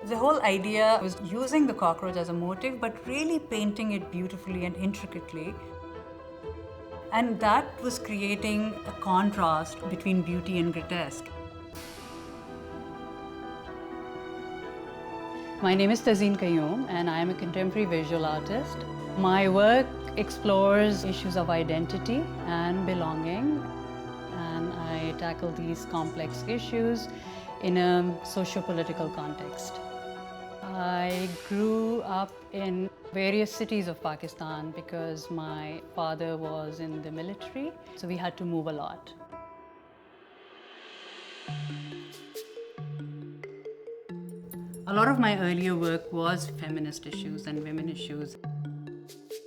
The whole idea was using the cockroach as a motif, but really painting it beautifully and intricately. And that was creating a contrast between beauty and grotesque. My name is Tazeen Qayyum, and I am a contemporary visual artist. My work explores issues of identity and belonging, and I tackle these complex issues in a socio-political context. I grew up in various cities of Pakistan because my father was in the military, so we had to move a lot. A lot of my earlier work was feminist issues and women issues.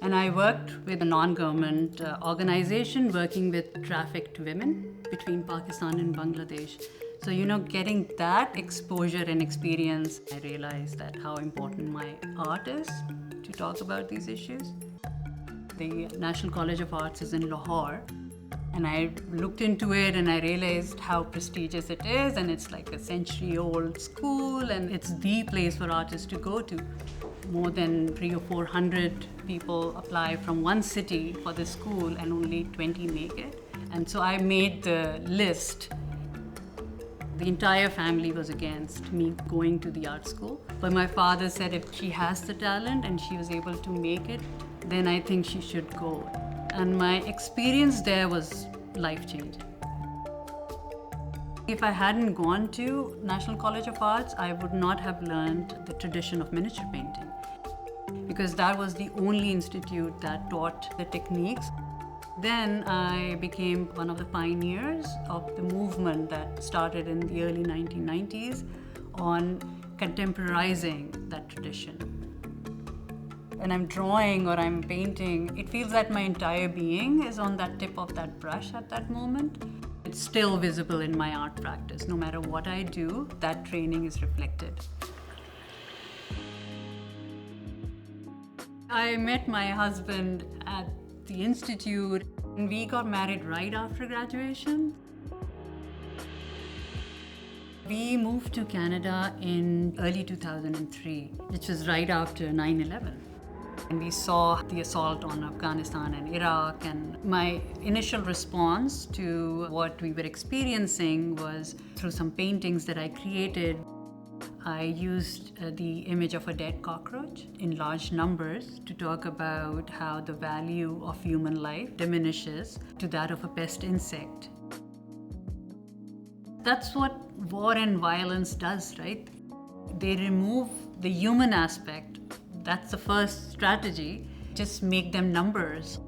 And I worked with a non-government organization working with trafficked women between Pakistan and Bangladesh. So, getting that exposure and experience, I realized that how important my art is to talk about these issues. The National College of Arts is in Lahore. And I looked into it and I realized how prestigious it is, and it's like a century-old school, and it's the place for artists to go to. More than 300 or 400 people apply from one city for this school and only 20 make it. And so I made the list. The entire family was against me going to the art school. But my father said if she has the talent and she was able to make it, then I think she should go. And my experience there was life-changing. If I hadn't gone to National College of Arts, I would not have learned the tradition of miniature painting, because that was the only institute that taught the techniques. Then I became one of the pioneers of the movement that started in the early 1990s on contemporizing that tradition. When I'm drawing or I'm painting, it feels that my entire being is on that tip of that brush at that moment. It's still visible in my art practice. No matter what I do, that training is reflected. I met my husband at the institute, and we got married right after graduation. We moved to Canada in early 2003, which was right after 9/11. And we saw the assault on Afghanistan and Iraq, and my initial response to what we were experiencing was through some paintings that I created. I used the image of a dead cockroach in large numbers to talk about how the value of human life diminishes to that of a pest insect. That's what war and violence does, right? They remove the human aspect. That's the first strategy. Just make them numbers.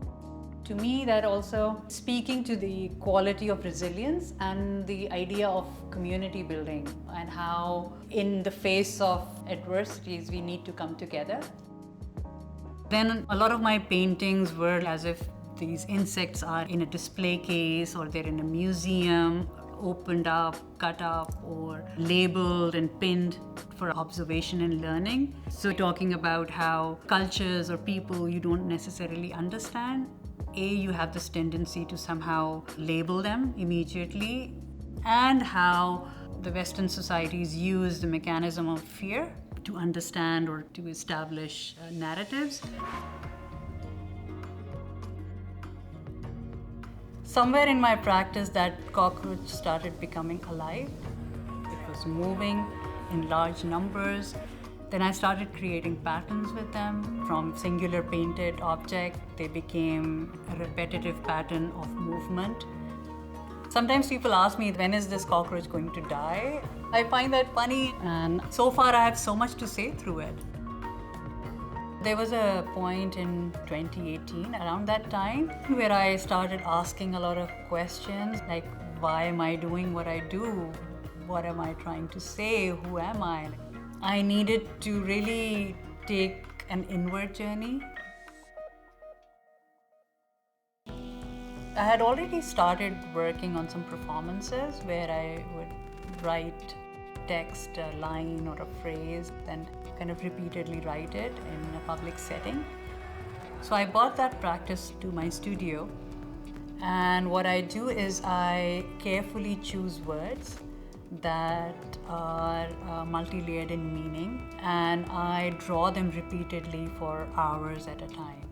To me, that also speaking to the quality of resilience and the idea of community building, and how in the face of adversities we need to come together. Then a lot of my paintings were as if these insects are in a display case, or they're in a museum, opened up, cut up, or labeled and pinned for observation and learning. So talking about how cultures or people you don't necessarily understand, you have this tendency to somehow label them immediately, and how the Western societies use the mechanism of fear to understand or to establish narratives. Somewhere in my practice, that cockroach started becoming alive. It was moving in large numbers. Then I started creating patterns with them. From singular painted object, they became a repetitive pattern of movement. Sometimes people ask me, when is this cockroach going to die? I find that funny, and so far I have so much to say through it. There was a point in 2018, around that time, where I started asking a lot of questions, like, why am I doing what I do? What am I trying to say? Who am I? I needed to really take an inward journey. I had already started working on some performances where I would write text, a line or a phrase, and kind of repeatedly write it in a public setting. So I brought that practice to my studio, and what I do is I carefully choose words that are multi-layered in meaning, and I draw them repeatedly for hours at a time.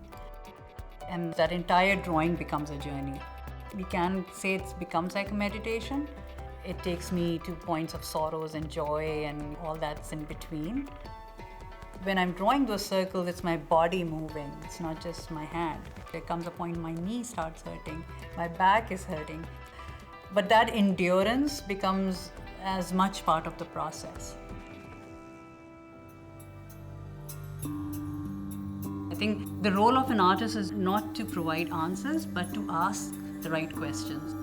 And that entire drawing becomes a journey. We can say it becomes like a meditation. It takes me to points of sorrows and joy and all that's in between. When I'm drawing those circles, it's my body moving. It's not just my hand. There comes a point my knee starts hurting, my back is hurting. But that endurance becomes as much part of the process. I think the role of an artist is not to provide answers, but to ask the right questions.